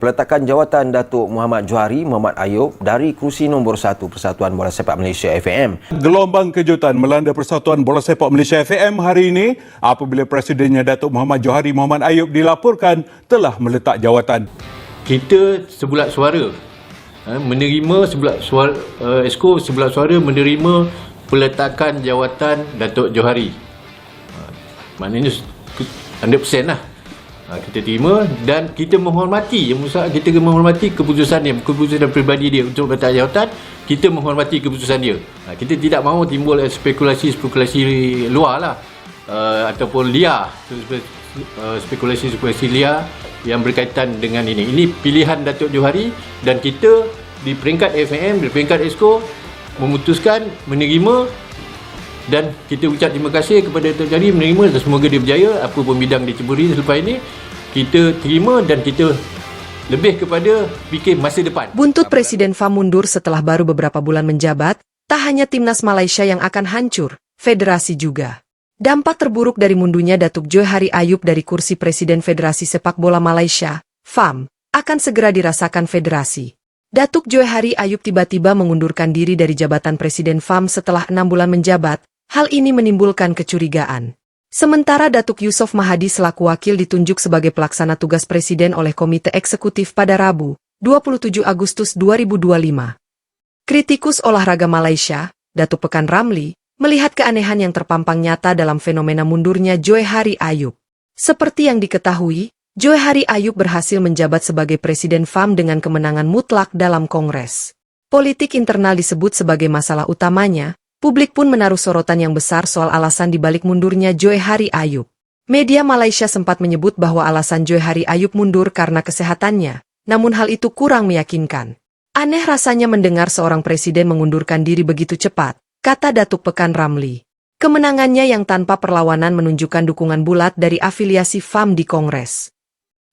Peletakan jawatan Datuk Muhammad Johari Muhammad Ayub dari kerusi nombor 1 Persatuan Bola Sepak Malaysia FAM. Gelombang kejutan melanda Persatuan Bola Sepak Malaysia FAM hari ini apabila Presidennya Datuk Muhammad Johari Muhammad Ayub dilaporkan telah meletak jawatan. Kita sebulat suara menerima sebulat suara, Esko sebulat suara menerima peletakan jawatan Datuk Johari. Maknanya 100% lah. Kita terima dan kita menghormati, kita menghormati keputusan dia, keputusan pribadi dia untuk letak jawatan. Kita menghormati keputusan dia. Kita tidak mahu timbul spekulasi luar lah, ataupun liar, spekulasi liar yang berkaitan dengan ini. Ini pilihan Datuk Johari dan kita di peringkat FAM, di peringkat Esko memutuskan menerima. Dan kita ucap terima kasih kepada Datuk Johari menerima dan semoga dia berjaya apa pun bidang dia ceburi selepas ini. Kita terima dan kita lebih kepada fikir masa depan. Buntut Presiden FAM mundur setelah baru beberapa bulan menjabat, tak hanya timnas Malaysia yang akan hancur, federasi juga. Dampak terburuk dari mundurnya Datuk Johari Ayub dari kursi Presiden Federasi Sepak Bola Malaysia, FAM, akan segera dirasakan federasi. Datuk Johari Ayub tiba-tiba mengundurkan diri dari jabatan Presiden FAM setelah 6 bulan menjabat. Hal ini menimbulkan kecurigaan. Sementara Datuk Yusof Mahadi selaku wakil ditunjuk sebagai pelaksana tugas Presiden oleh Komite Eksekutif pada Rabu, 27 Agustus 2025. Kritikus olahraga Malaysia, Datuk Pekan Ramli, melihat keanehan yang terpampang nyata dalam fenomena mundurnya Johari Ayub. Seperti yang diketahui, Johari Ayub berhasil menjabat sebagai Presiden FAM dengan kemenangan mutlak dalam Kongres. Politik internal disebut sebagai masalah utamanya. Publik pun menaruh sorotan yang besar soal alasan dibalik mundurnya Johari Ayub. Media Malaysia sempat menyebut bahwa alasan Johari Ayub mundur karena kesehatannya, namun hal itu kurang meyakinkan. Aneh rasanya mendengar seorang presiden mengundurkan diri begitu cepat, kata Datuk Pekan Ramli. Kemenangannya yang tanpa perlawanan menunjukkan dukungan bulat dari afiliasi FAM di Kongres.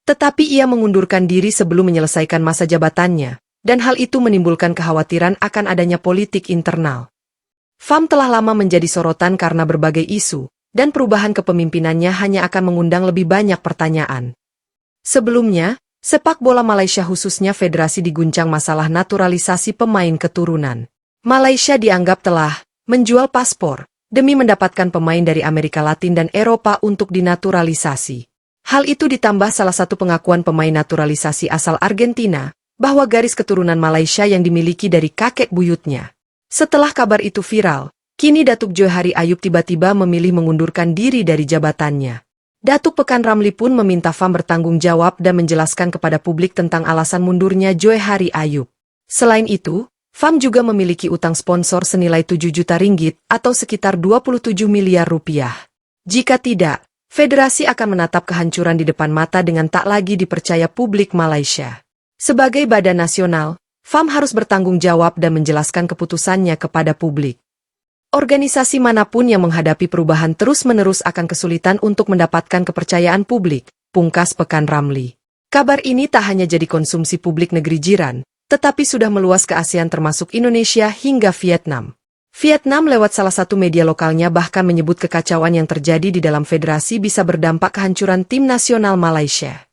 Tetapi ia mengundurkan diri sebelum menyelesaikan masa jabatannya, dan hal itu menimbulkan kekhawatiran akan adanya politik internal. FAM telah lama menjadi sorotan karena berbagai isu, dan perubahan kepemimpinannya hanya akan mengundang lebih banyak pertanyaan. Sebelumnya, sepak bola Malaysia khususnya federasi diguncang masalah naturalisasi pemain keturunan. Malaysia dianggap telah menjual paspor demi mendapatkan pemain dari Amerika Latin dan Eropa untuk dinaturalisasi. Hal itu ditambah salah satu pengakuan pemain naturalisasi asal Argentina, bahwa garis keturunan Malaysia yang dimiliki dari kakek buyutnya. Setelah kabar itu viral, kini Datuk Johari Ayub tiba-tiba memilih mengundurkan diri dari jabatannya. Datuk Pekan Ramli pun meminta FAM bertanggung jawab dan menjelaskan kepada publik tentang alasan mundurnya Johari Ayub. Selain itu, FAM juga memiliki utang sponsor senilai 7 juta ringgit atau sekitar 27 miliar rupiah. Jika tidak, federasi akan menatap kehancuran di depan mata dengan tak lagi dipercaya publik Malaysia. Sebagai badan nasional, FAM harus bertanggung jawab dan menjelaskan keputusannya kepada publik. Organisasi manapun yang menghadapi perubahan terus-menerus akan kesulitan untuk mendapatkan kepercayaan publik, pungkas Pekan Ramli. Kabar ini tak hanya jadi konsumsi publik negeri jiran, tetapi sudah meluas ke ASEAN termasuk Indonesia hingga Vietnam. Vietnam lewat salah satu media lokalnya bahkan menyebut kekacauan yang terjadi di dalam federasi bisa berdampak kehancuran tim nasional Malaysia.